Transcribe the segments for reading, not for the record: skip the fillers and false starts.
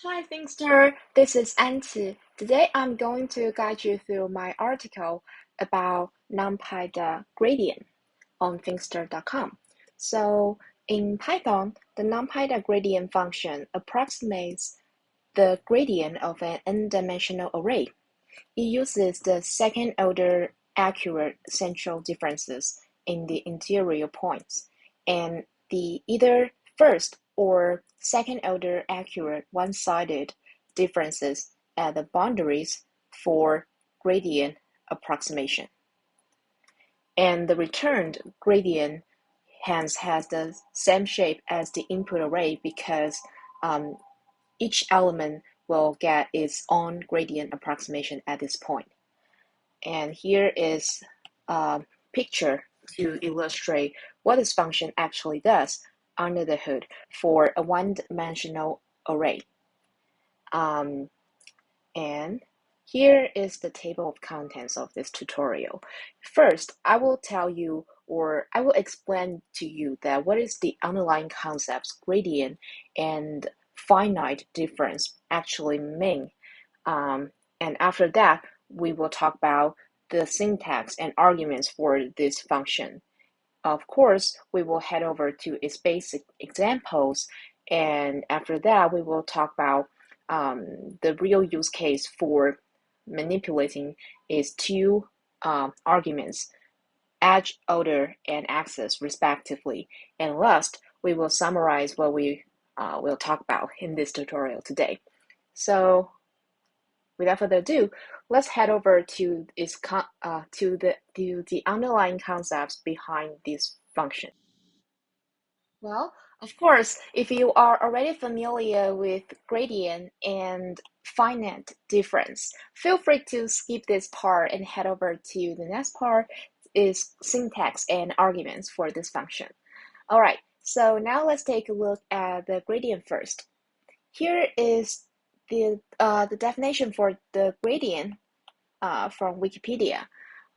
Hi, Finxter. This is Anti. Today I'm going to guide you through my article about np.gradient on Finxter.com. So, in Python, the np.gradient function approximates the gradient of an n-dimensional array. It uses the second-order accurate central differences in the interior points, and the either first or second-order accurate one-sided differences at the boundaries for gradient approximation. And the returned gradient hence has the same shape as the input array because each element will get its own gradient approximation at this point. And here is a picture to illustrate what this function actually does under the hood for a one-dimensional array. And here is the table of contents of this tutorial. First, I will tell you or I will explain to you that what is the underlying concepts gradient and finite difference actually mean. And after that, we will talk about the syntax and arguments for this function. Of course, we will head over to its basic examples, and after that, we will talk about the real use case for manipulating its two arguments, edge order and axis respectively. And last, we will summarize what we will talk about in this tutorial today. So without further ado, let's head over to the underlying concepts behind this function. Well, of course, if you are already familiar with gradient and finite difference, feel free to skip this part and head over to the next part is syntax and arguments for this function. All right, so now let's take a look at the gradient first. Here is the definition for the gradient from Wikipedia.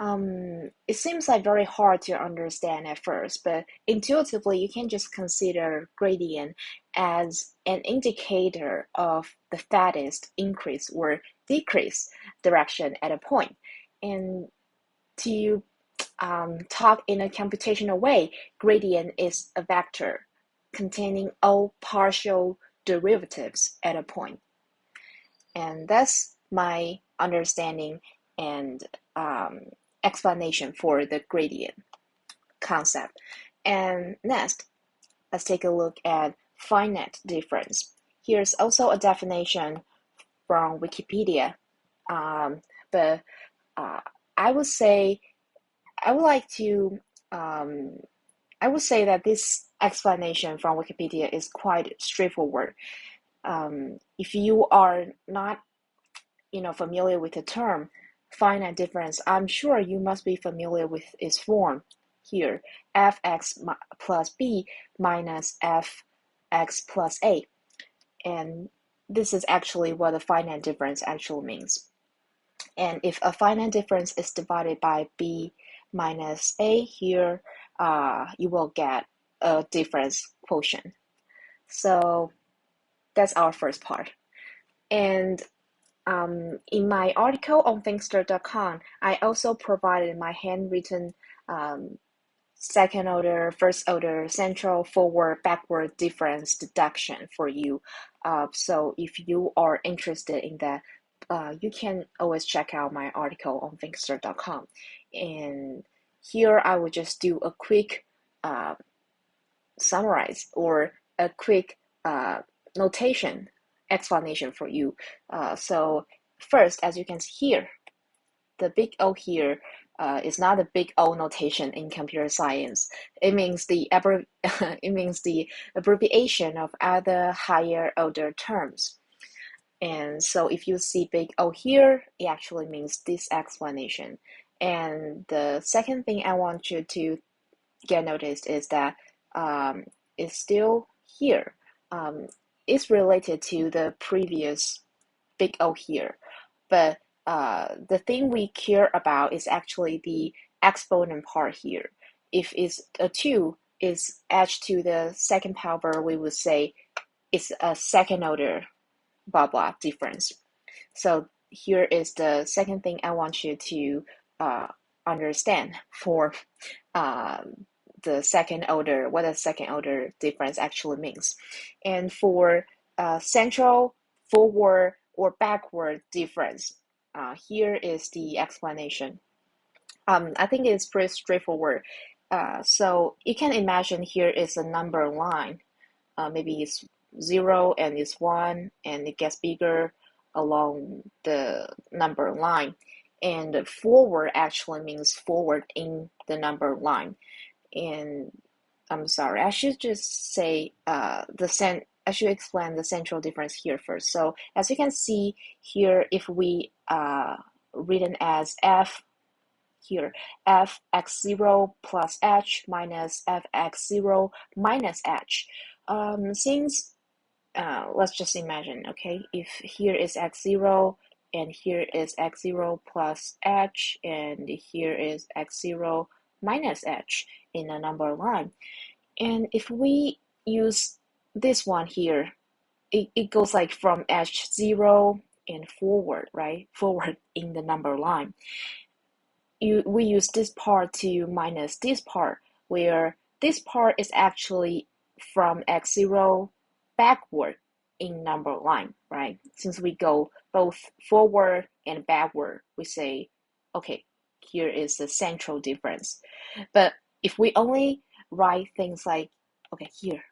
It seems like very hard to understand at first, but intuitively you can just consider gradient as an indicator of the fastest increase or decrease direction at a point. And to talk in a computational way, gradient is a vector containing all partial derivatives at a point. And that's my understanding and explanation for the gradient concept. And next, let's take a look at finite difference. Here's also a definition from Wikipedia, but I would say I would like to I would say that this explanation from Wikipedia is quite straightforward. If you are not familiar with the term finite difference, I'm sure you must be familiar with its form here, fx plus b minus fx plus a. And this is actually what a finite difference actually means. And if a finite difference is divided by b minus a here, you will get a difference quotient. So that's our first part. And in my article on Finxter.com, I also provided my handwritten second order, first order, central, forward, backward difference deduction for you. So if you are interested in that, you can always check out my article on Finxter.com. And here I will just do a quick summarize or a quick notation explanation for you. So first, as you can see here, the big O here is not a big O notation in computer science. It means the it means the abbreviation of other higher order terms. And so if you see big O here, it actually means this explanation. And the second thing I want you to get noticed is that it's still here. It's related to the previous big O here, but the thing we care about is actually the exponent part here. If it's a 2 is edged to the second power, we would say it's a second order blah blah difference. So here is the second thing I want you to understand for the second order, what a second order difference actually means. And for central, forward, or backward difference, here is the explanation. I think it's pretty straightforward. So you can imagine here is a number line. Maybe it's 0 and it's 1, and it gets bigger along the number line. And forward actually means forward in the number line. And I'm sorry, I should just say I should explain the central difference here first. So as you can see here, if we written as f here, fx0 plus h minus fx0 minus h. Since let's just imagine, okay, if here is x0 and here is x0 plus h and here is x0 minus h in a number line. And if we use this one here, it goes like from h0 and forward, right? Forward in the number line. We use this part to minus this part, where this part is actually from x0 backward in number line, right? Since we go both forward and backward, we say, okay, here is the central difference. But if we only write things like, okay, here,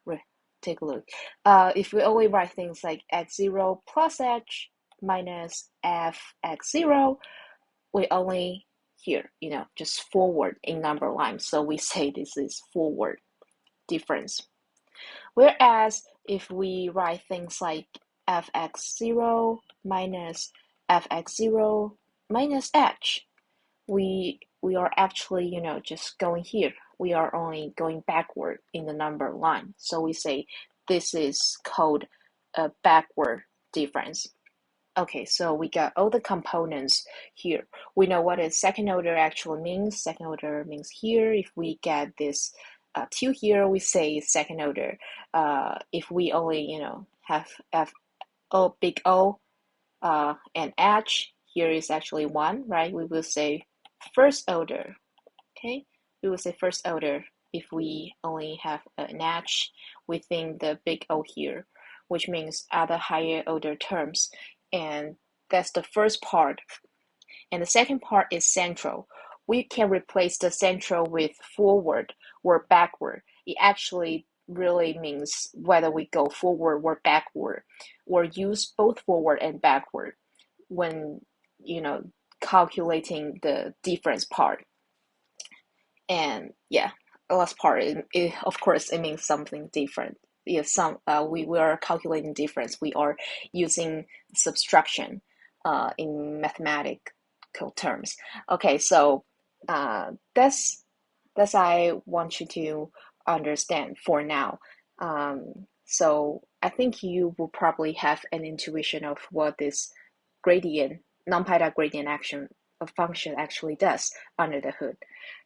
take a look. If we only write things like x0 plus h minus fx0, we only here, just forward in number line. So we say this is forward difference. Whereas if we write things like fx0 minus fx0 minus h, we are actually, just going here. We are only going backward in the number line. So we say this is called a backward difference. Okay, so we got all the components here. We know what a second order actually means. Second order means here, if we get this 2 here, we say second order. If we only, have big O and H, here is actually 1, right? We will say first order, okay? We will say first order if we only have an H within the big O here, which means other higher order terms. And that's the first part. And the second part is central. We can replace the central with forward or backward. It actually really means whether we go forward or backward, or use both forward and backward when, calculating the difference part. And yeah, the last part, of course, it means something different. If we are calculating difference, we are using subtraction in mathematical terms. Okay, so that's I want you to understand for now. So I think you will probably have an intuition of what this gradient, NumPy gradient function actually does under the hood.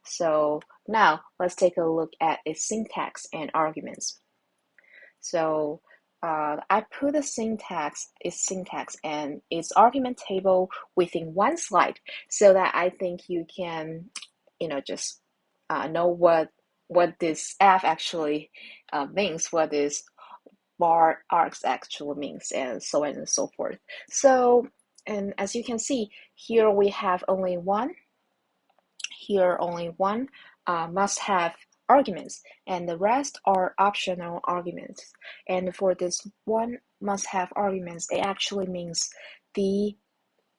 So now let's take a look at its syntax and arguments. So I put its syntax and its argument table within one slide, so that I think you can, just know what this f actually means, what this bar arcs actually means, and so on and so forth. So, and as you can see, here we have only one. Here only one must have arguments, and the rest are optional arguments. And for this one must have arguments, it actually means the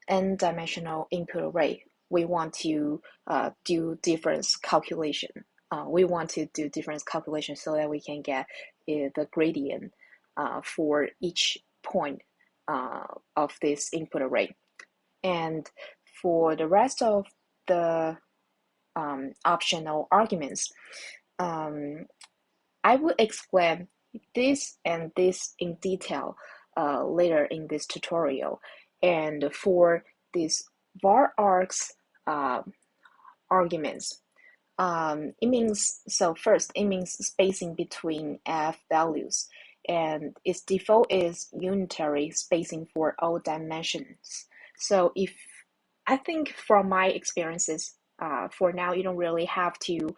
n-dimensional input array. We want to do difference calculation. We want to do difference calculation so that we can get the gradient for each point of this input array. And for the rest of the optional arguments, I will explain this and this in detail later in this tutorial. And for these var arcs arguments, it means, so first, it means spacing between f values. and its default is unitary spacing for all dimensions. So I think from my experiences, for now, you don't really have to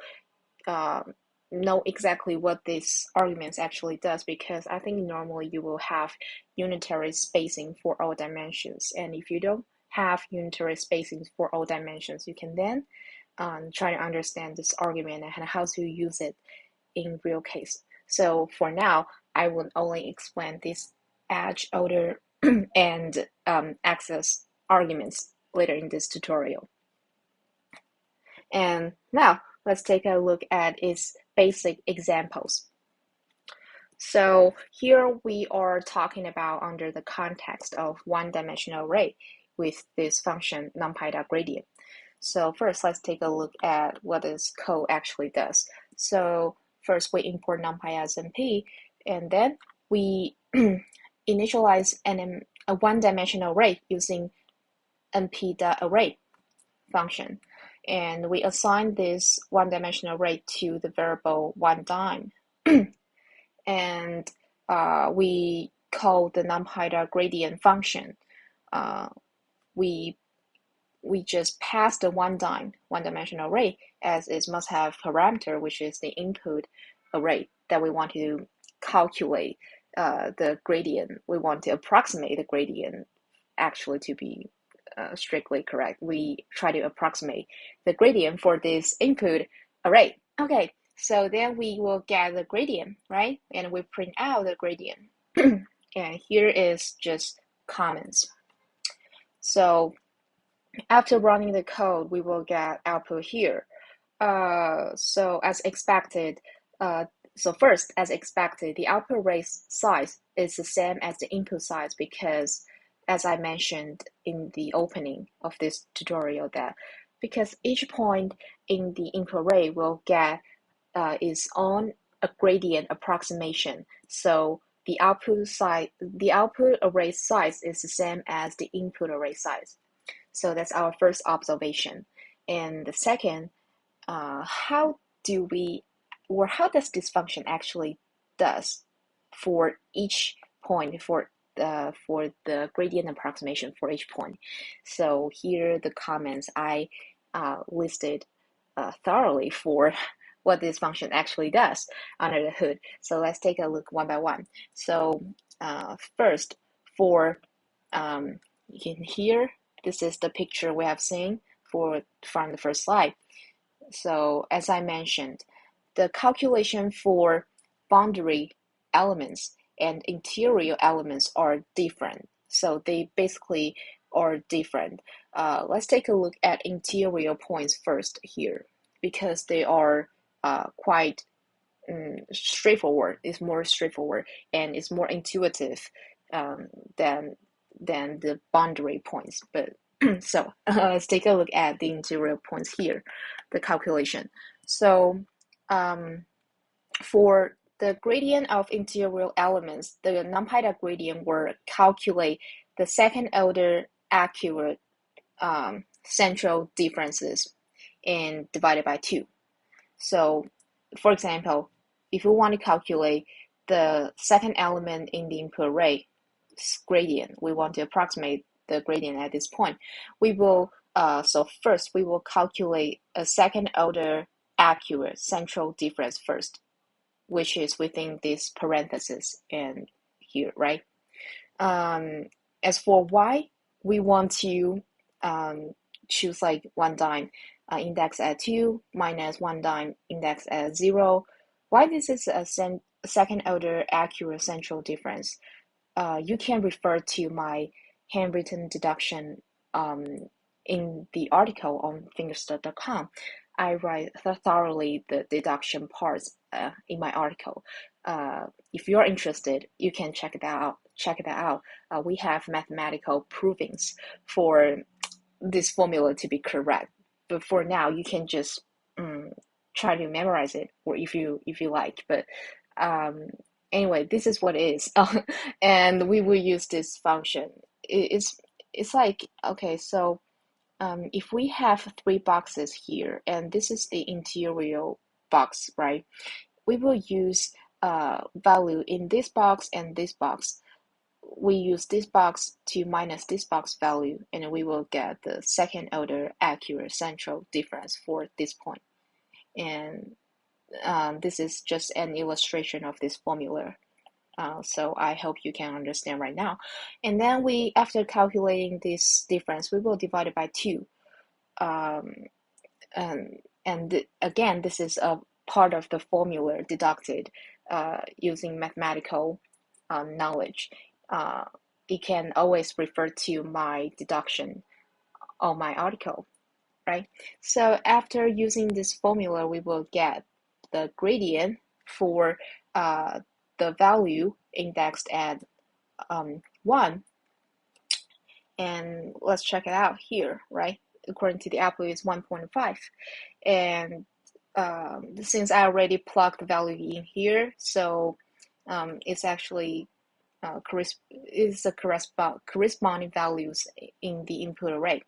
uh, know exactly what this arguments actually does, because I think normally you will have unitary spacing for all dimensions. And if you don't have unitary spacing for all dimensions, you can then try to understand this argument and how to use it in real case. So for now, I will only explain this edge order and access arguments later in this tutorial. And now let's take a look at its basic examples. So here we are talking about under the context of one-dimensional array with this function np.gradient. So first, let's take a look at what this code actually does. So first, we import numpy as np, and then we initialize a one-dimensional array using np.array function. And we assign this one-dimensional array to the variable one dim. And we call the np.gradient function. We just pass the one-dimensional array as it must have parameter, which is the input array that we want to calculate the gradient. We want to approximate the gradient actually to be strictly correct. We try to approximate the gradient for this input array. Okay, so then we will get the gradient, right? And we print out the gradient. And here is just comments. So after running the code, we will get output here. So as expected, first, as expected, the output array size is the same as the input size because, as I mentioned in the opening of this tutorial, that because each point in the input array will get its own gradient approximation. So the output array size is the same as the input array size. So that's our first observation. And the second, how does this function actually does for each point for the gradient approximation for each point? So here the comments I listed thoroughly for what this function actually does under the hood. So let's take a look one by one. So first, for you can hear. This is the picture we have seen from the first slide. So as I mentioned, the calculation for boundary elements and interior elements are different. So they basically are different. Let's take a look at interior points first here, because they are quite straightforward. It's more straightforward and it's more intuitive than the boundary points. But so let's take a look at the interior points here, the calculation. So for the gradient of interior elements, the numpy.gradient will calculate the second order accurate central differences and divided by 2. So for example, if we want to calculate the second element in the input array gradient, we want to approximate the gradient at this point. We will so first we will calculate a second order accurate central difference first, which is within this parenthesis and here, right? As for y, we want to choose like one dim index at 2 minus one dim index at 0. Why this is a second order accurate central difference? You can refer to my handwritten deduction in the article on Finxter.com. I write thoroughly the deduction parts in my article. If you're interested, you can check that out. We have mathematical provings for this formula to be correct. But for now, you can just try to memorize it, or if you like. But anyway, this is what it is, and we will use this function. It's like, okay, so if we have 3 boxes here, and this is the interior box, right? We will use value in this box and this box, we use this box to minus this box value, and we will get the second order accurate central difference for this point. And this is just an illustration of this formula. So I hope you can understand right now. And then after calculating this difference, we will divide it by 2. And again, this is a part of the formula deducted using mathematical knowledge. It can always refer to my deduction on my article, right? So after using this formula, we will get the gradient for the value indexed at 1. And let's check it out here, right? According to the apple, it's 1.5. And since I already plugged the value in here, so it's actually is the corresponding values in the input array.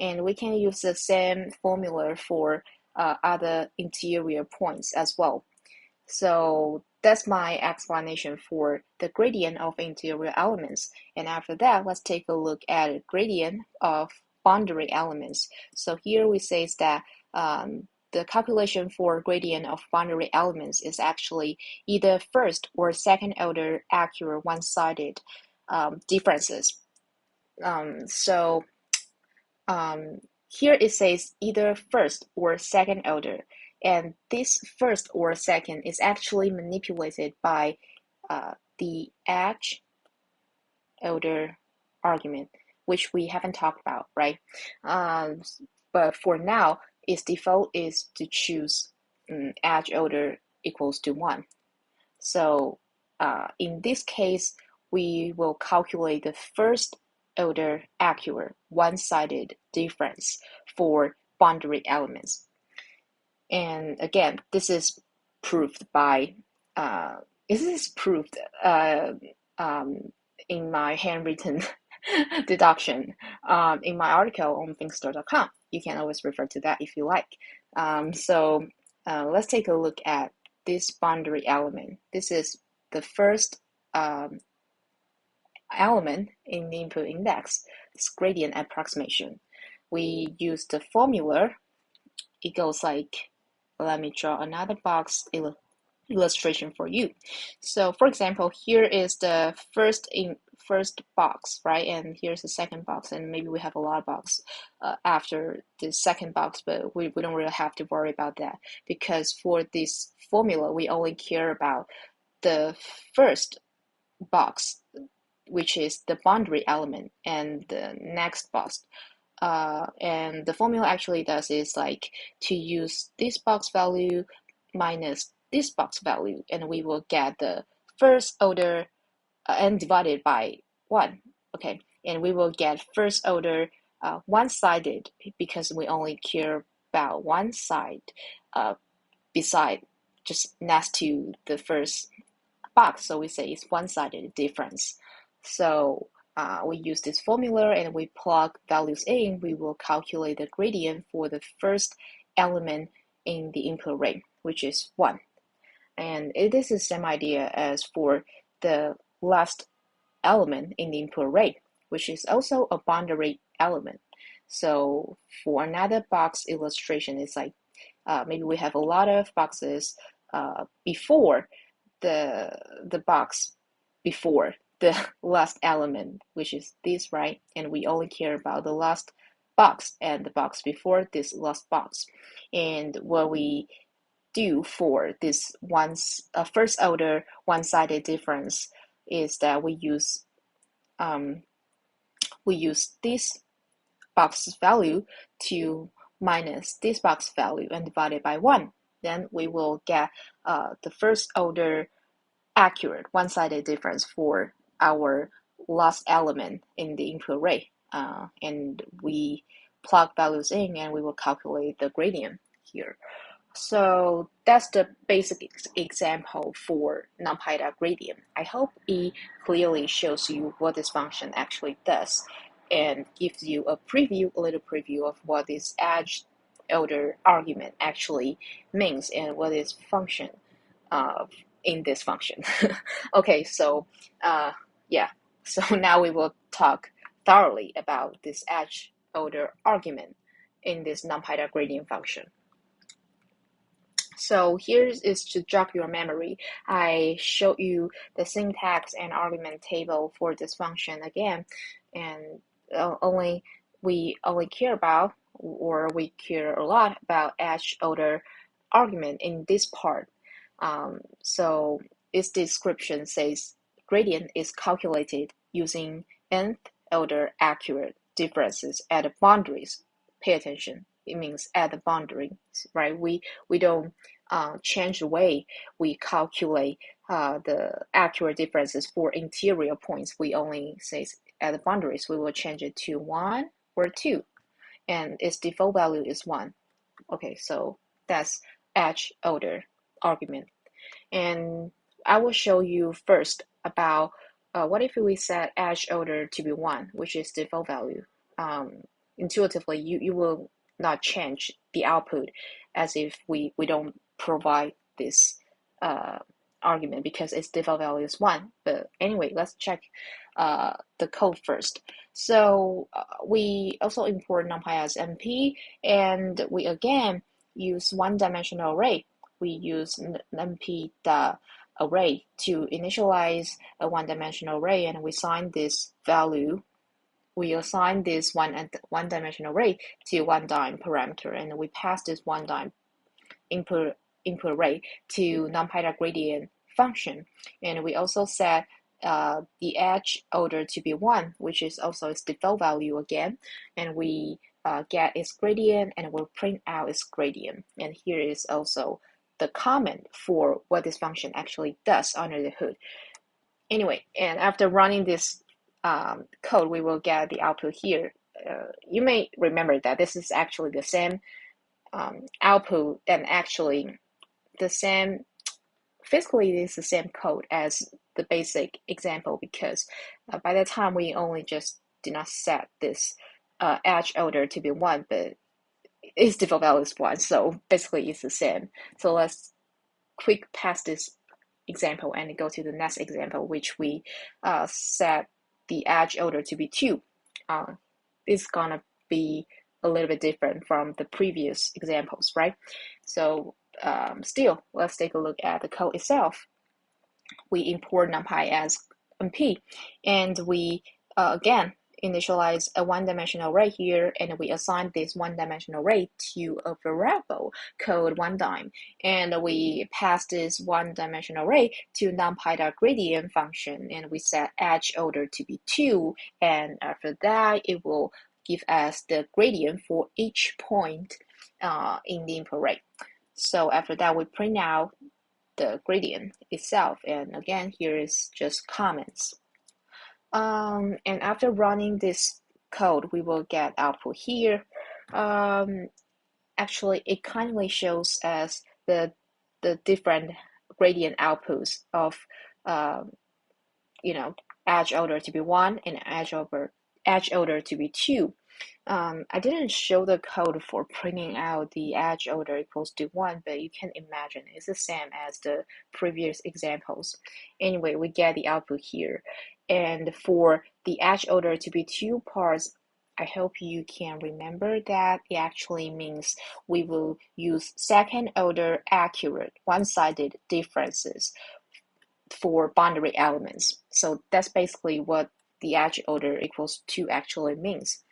And we can use the same formula for other interior points as well. So that's my explanation for the gradient of interior elements. And after that, let's take a look at a gradient of boundary elements. So here we say that the calculation for gradient of boundary elements is actually either first or second order accurate one-sided differences. Here it says either first or second order, and this first or second is actually manipulated by the edge order argument, which we haven't talked about, right? But for now, its default is to choose edge order equals to 1. So in this case, we will calculate the first order accurate one-sided difference for boundary elements. And again, this is proved by in my handwritten deduction in my article on Finxter.com. You can always refer to that if you like. So let's take a look at this boundary element. This is the first element in the input index. It's gradient approximation. We use the formula. It goes like, let me draw another box illustration for you. So for example, here is the first box, right? And here's the second box, and maybe we have a lot of box after the second box, but we don't really have to worry about that, because for this formula, we only care about the first box, which is the boundary element, and the next box. And the formula actually does is like to use this box value minus this box value, and we will get the first order and divided by 1. Okay, and we will get first order one-sided, because we only care about one side beside, just next to the first box. So we say it's one-sided difference. So we use this formula and we plug values in. We will calculate the gradient for the first element in the input array, which is 1. And it is the same idea as for the last element in the input array, which is also a boundary element. So for another box illustration, it's like maybe we have a lot of boxes before the box before the last element, which is this, right? And we only care about the last box and the box before this last box. And what we do for this first order one-sided difference is that we use this box value to minus this box value and divide it by 1. Then we will get the first order accurate one-sided difference for our last element in the input array. And we plug values in and we will calculate the gradient here. So that's the basic example for NumPy gradient. I hope it clearly shows you what this function actually does and gives you a little preview of what this edge order argument actually means and what its function in this function. Okay, so yeah, so now we will talk thoroughly about this edge order argument in this np.gradient function. So here is to jog your memory. I showed you the syntax and argument table for this function again, and we only care about, or we care a lot about edge order argument in this part. So its description says gradient is calculated using nth order accurate differences at the boundaries. Pay attention. It means at the boundary, right? We don't change the way we calculate the accurate differences for interior points. We only say at the boundaries, we will change it to 1 or 2, and its default value is 1. Okay, so that's edge order argument. And I will show you first about what if we set edge order to be 1, which is default value. Intuitively, you will not change the output as if we don't provide this argument because its default value is 1. But anyway, let's check the code first. So we also import numpy as np, and we again use one-dimensional array. We use np.array to initialize a one-dimensional array, and we assign this value. We assign this one-dimensional array to one-dim parameter, and we pass this one-dim input array to np.gradient function, and we also set the edge order to be 1, which is also its default value again, and we get its gradient, and we'll print out its gradient. And here is also the comment for what this function actually does under the hood. Anyway, and after running this code, we will get the output here. You may remember that this is actually the same output, and actually the same, physically it is the same code as the basic example, because by the time we only just did not set this edge order to be 1, but its default value is 1, so basically it's the same. So let's quick pass this example and go to the next example, which we set the edge order to be 2. It's gonna be a little bit different from the previous examples, right? So still, let's take a look at the code itself. We import numpy as np, and we again initialize a one-dimensional array here, and we assign this one-dimensional array to a variable called one-dim, and we pass this one-dimensional array to np.gradient function, and we set edge order to be 2, and after that it will give us the gradient for each point in the input array. So after that, we print out the gradient itself, and again here is just comments. And after running this code, we will get output here. Actually, it kindly shows us the different gradient outputs of edge order to be 1 and edge order to be 2. I didn't show the code for printing out the edge order equals to 1, but you can imagine it's the same as the previous examples. Anyway, we get the output here. And for the edge order to be 2 parts, I hope you can remember that it actually means we will use second order accurate one-sided differences for boundary elements. So that's basically what the edge order equals 2 actually means.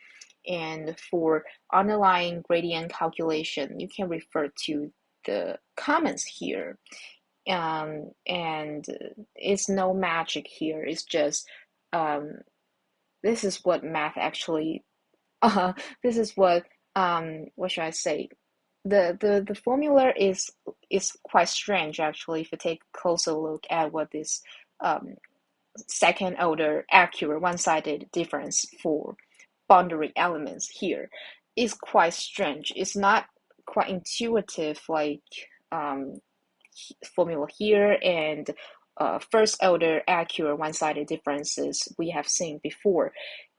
And for underlying gradient calculation, you can refer to the comments here. And it's no magic here. It's just this is what math actually. This is what should I say? The formula is quite strange actually. If you take a closer look at what this second order accurate one-sided difference for boundary elements here is quite strange. It's not quite intuitive like formula here and first order accurate one-sided differences we have seen before.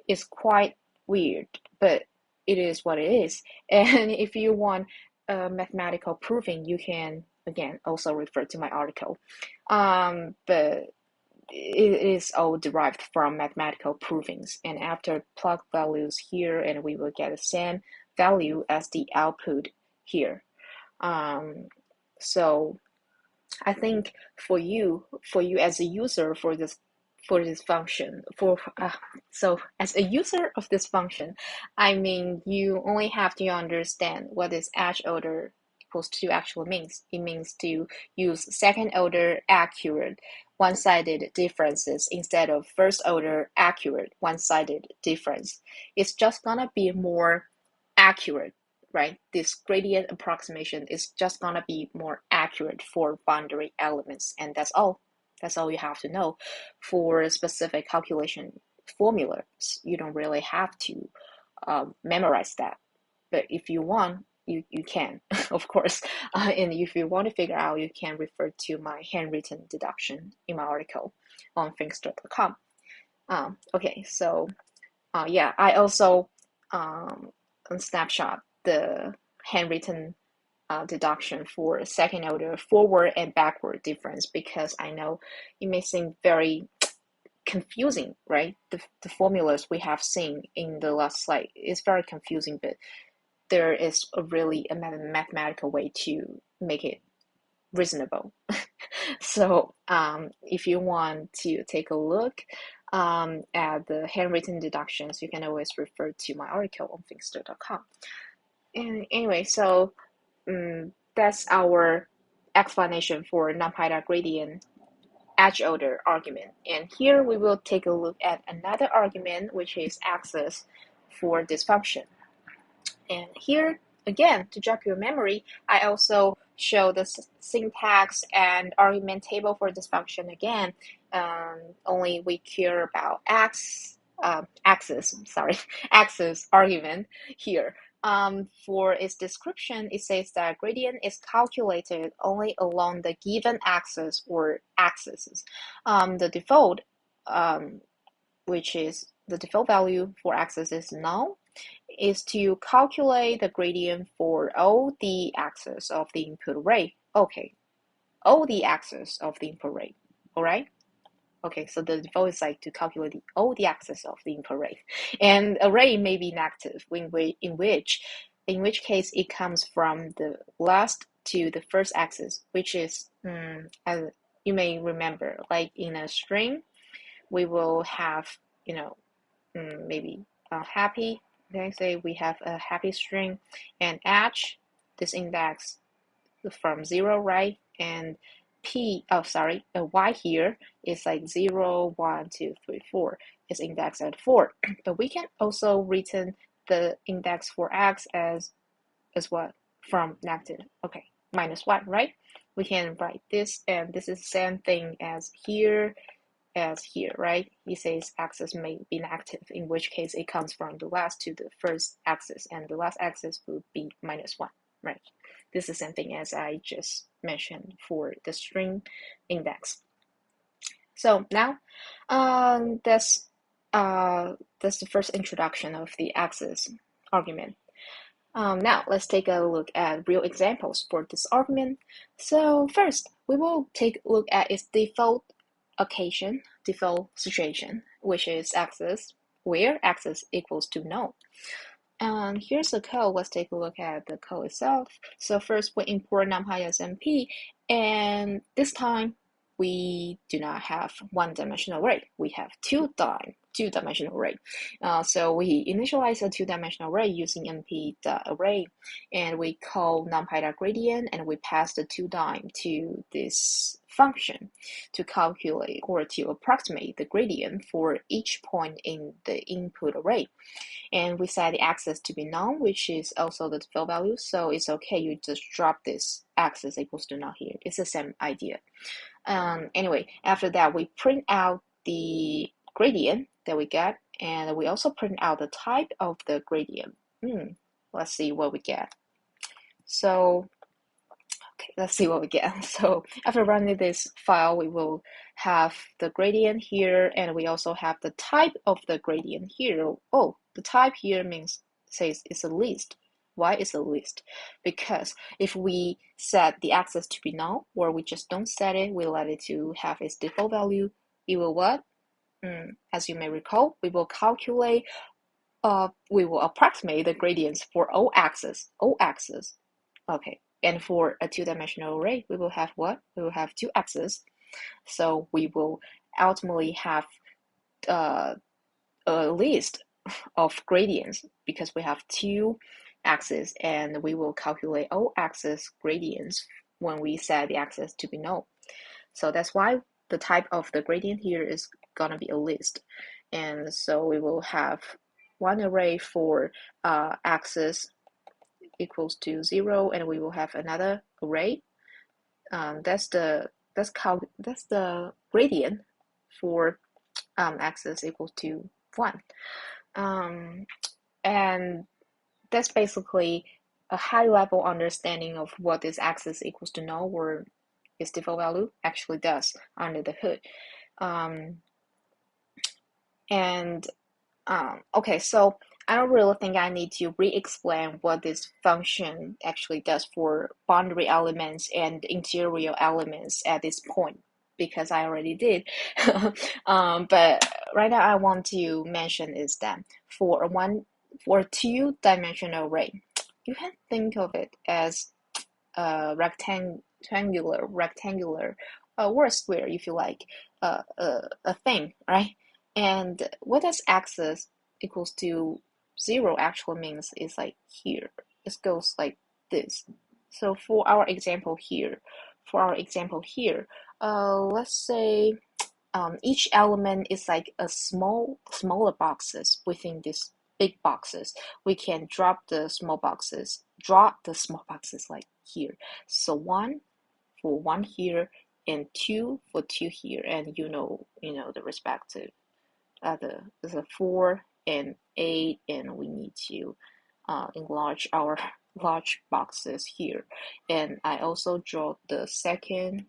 It's quite weird, but it is what it is. And if you want mathematical proving, you can again, also refer to my article. But it is all derived from mathematical provings. And after plug values here, and we will get the same value as the output here. So I think for you as a user for this function, so as a user of this function, I mean, you only have to understand what this edge order equals to actually means. It means to use second order accurate one-sided differences instead of first order accurate one-sided difference. It's just gonna be more accurate, right? This gradient approximation is just gonna be more accurate for boundary elements, and that's all. That's all you have to know. For specific calculation formulas, you don't really have to memorize that. But if you want, you can, of course. And if you want to figure out, you can refer to my handwritten deduction in my article on Finxter.com. Okay, so yeah, I also snapshot the handwritten deduction for second order forward and backward difference, because I know it may seem very confusing, right? The formulas we have seen in the last slide is very confusing, but there is a mathematical way to make it reasonable. So if you want to take a look at the handwritten deductions, you can always refer to my article on Finxter.com. And anyway, so that's our explanation for np.gradient edge order argument. And here we will take a look at another argument, which is axis for this function. And here, again, to jog your memory, I also show the syntax and argument table for this function again. Only we care about axis argument here. For its description, it says that gradient is calculated only along the given axis or axes. The default, which is the default value for axis is null, is to calculate the gradient for all the axes of the input array. Okay, all the axes of the input array. All right. Okay, so the default is like to calculate all the axes of the input array, and array may be negative, in which case it comes from the last to the first axis, which is as you may remember, like in a string, we will have maybe happy. Then say we have a happy string, and h, this index from 0, right? And y here is like 0, 1, 2, 3, 4. It's indexed at 4. But we can also return the index for x as what? From negative. Okay, -1, right? We can write this, and this is the same thing as here, right? It says axis may be negative, in which case it comes from the last to the first axis, and the last axis would be -1, right? This is the same thing as I just mentioned for the string index. So now, that's the first introduction of the axis argument. Now let's take a look at real examples for this argument. So first, we will take a look at its default situation, which is axis, where axis equals to null. And here's the code. Let's take a look at the code itself. So first we import numpy as np, and this time we do not have one-dimensional array. We have two-dimensional array. So we initialize a two-dimensional array using np.array, and we call np.gradient, and we pass the two-dim to this function to calculate or to approximate the gradient for each point in the input array. And we set the axis to be null, which is also the default value. So it's okay, you just drop this axis equals to null here. It's the same idea. Anyway, after that, we print out the gradient that we get, and we also print out the type of the gradient. Let's see what we get. So, okay, let's see what we get. So after running this file, we will have the gradient here, and we also have the type of the gradient here. Oh, the type here says it's a list. Why is a list? Because if we set the access to be null, or we just don't set it, we let it to have its default value, it will what? As you may recall, we will calculate, we will approximate the gradients for all axes. Okay, and for a two-dimensional array, we will have what? We will have two axes. So we will ultimately have a list of gradients because we have two axes, and we will calculate all axis gradients when we set the axis to be null. So that's why the type of the gradient here is gonna be a list. And so we will have one array for axis equals to 0, and we will have another array. That's the gradient for axis equals to 1. And that's basically a high-level understanding of what this axis equals to null or its default value actually does under the hood. Okay, so I don't really think I need to re-explain what this function actually does for boundary elements and interior elements at this point, because I already did. But right now I want to mention is that for a two-dimensional array, you can think of it as a rectangular, or a square if you like, a thing, right? And what does axis equals to 0 actually means is like here. It goes like this. So for our example here, let's say each element is like a smaller boxes within this big boxes. We can draw the small boxes like here. So 1 for 1 here, and 2 for 2 here, and you know the respective there's a 4 and 8, and we need to enlarge our large boxes here. And I also draw the second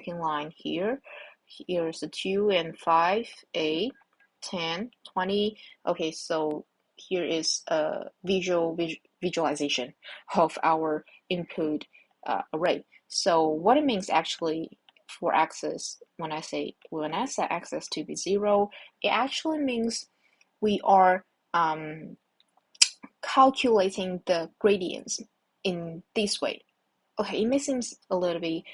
line here. Here's the 2 and 5, 8, 10, 20. Okay, so here is a visualization of our input array. So what it means actually for axis, when I set axis to be 0, it actually means we are calculating the gradients in this way. Okay, it may seem a little bit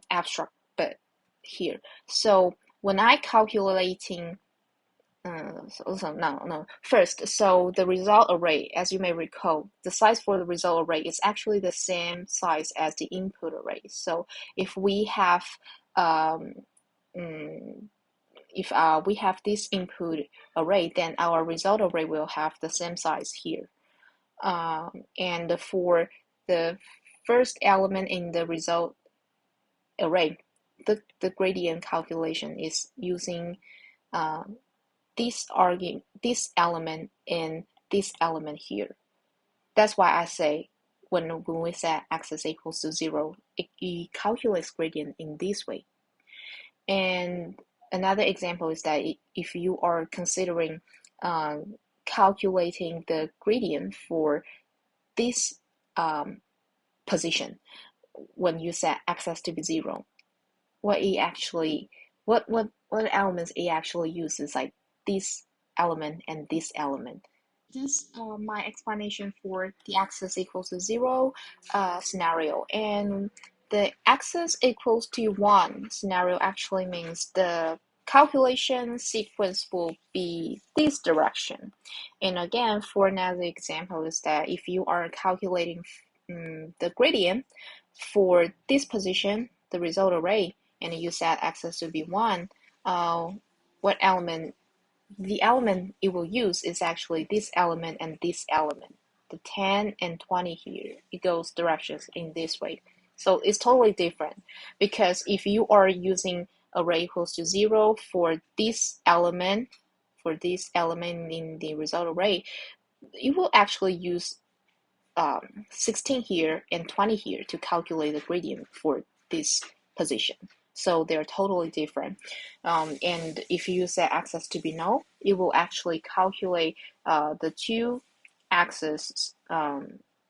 abstract, but here. So when I calculating, first, so the result array, as you may recall, the size for the result array is actually the same size as the input array. So if we have we have this input array, then our result array will have the same size here. And for the first element in the result array, the gradient calculation is using this element and this element here. That's why I say when we set axis equals to 0, it calculates gradient in this way. And another example is that if you are considering calculating the gradient for this position when you set axis to be 0, what elements it actually uses, like this element and this element. This is my explanation for the axis equals to 0 scenario. And the axis equals to 1 scenario actually means the calculation sequence will be this direction. And again, for another example is that if you are calculating the gradient for this position, the result array, and you set axis to be 1, the element it will use is actually this element and this element. The 10 and 20 here, it goes directions in this way. So it's totally different, because if you are using array equals to 0 for this element in the result array, you will actually use 16 here and 20 here to calculate the gradient for this position. So they're totally different. And if you set axis to be null, it will actually calculate the two axes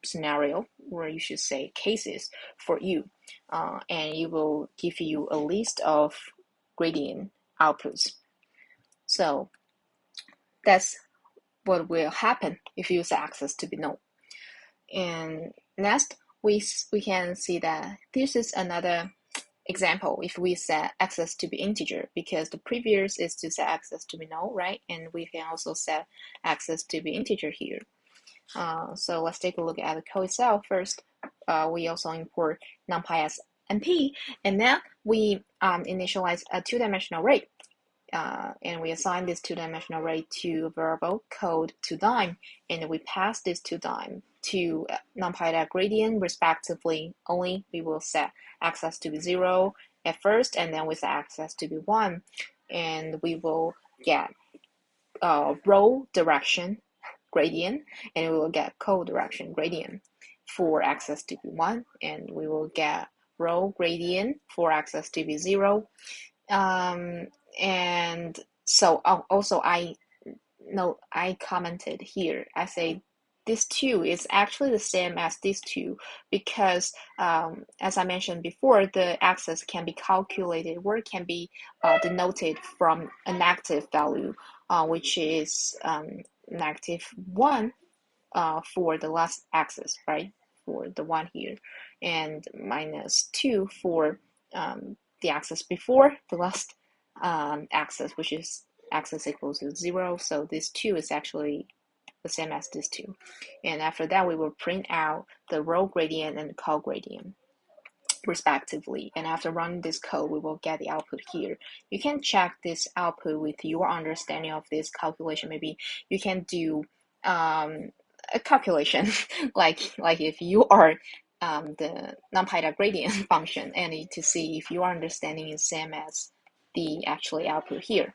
scenario, or you should say cases for you, and it will give you a list of gradient outputs. So that's what will happen if you use access to be null. And next, we can see that this is another example if we set access to be integer, because the previous is to set access to be null, right? And we can also set access to be integer here. So let's take a look at the code itself first. We also import numpy as np, and then we initialize a two-dimensional array. And we assign this two-dimensional array to a variable called toDime, and we pass this toDime to np.gradient respectively. Only we will set access to be 0 at first, and then we set access to be 1, and we will get row direction gradient, and we will get code direction gradient for access to be 1, and we will get row gradient for access to be 0. And so also I commented here, I say this 2 is actually the same as this 2, because as I mentioned before, the access can be calculated or can be denoted from a negative value, which is -1 for the last axis, right? For the 1 here, and -2 for the axis before the last axis, which is axis equals to 0. So this 2 is actually the same as this 2. And after that, we will print out the row gradient and the code gradient respectively. And after running this code, we will get the output here. You can check this output with your understanding of this calculation. Maybe you can do a calculation like if you are the numpy.gradient function, and to see if your understanding is same as the actual output here.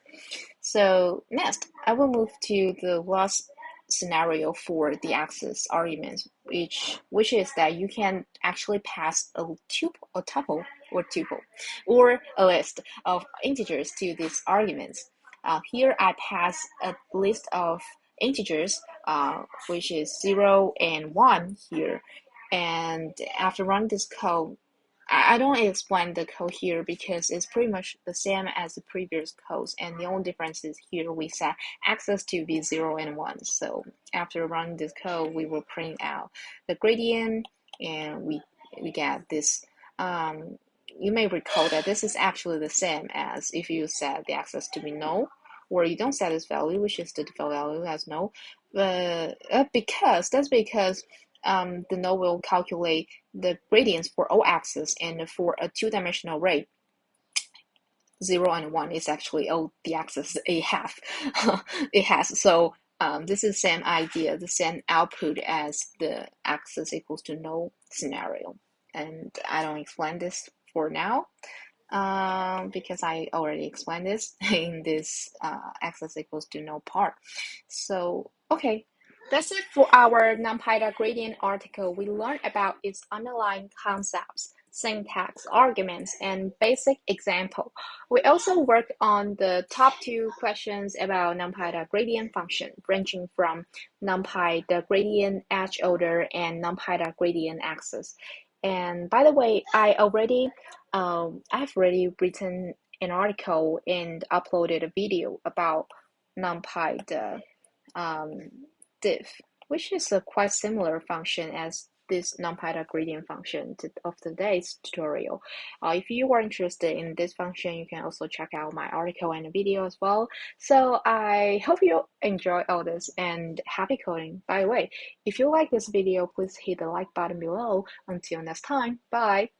So next, I will move to the last scenario for the access arguments, which is that you can actually pass a tuple or a list of integers to these arguments. Here I pass a list of integers, which is 0 and 1 here. And after running this code, I don't explain the code here because it's pretty much the same as the previous codes, and the only difference is here we set access to be 0 and 1. So after running this code, we will print out the gradient, and we get this. You may recall that this is actually the same as if you set the access to be null, or you don't set this value, which is the default value as null. But because the null will calculate the gradients for all axes, and for a two-dimensional array, 0 and 1 is actually all the axes it has. So this is the same idea, the same output as the axis equals to null scenario. And I don't explain this for now because I already explained this in this axis equals to null part. So okay. That's it for our NumPy.gradient article. We learned about its underlying concepts, syntax, arguments, and basic example. We also worked on the top 2 questions about NumPy.gradient function, ranging from NumPy.gradient edge order and NumPy.gradient axis. And by the way, I've already written an article and uploaded a video about NumPy div, which is a quite similar function as this NumPy.gradient function of today's tutorial. If you are interested in this function, you can also check out my article and video as well. So I hope you enjoy all this, and happy coding. By the way, if you like this video, please hit the like button below. Until next time, bye!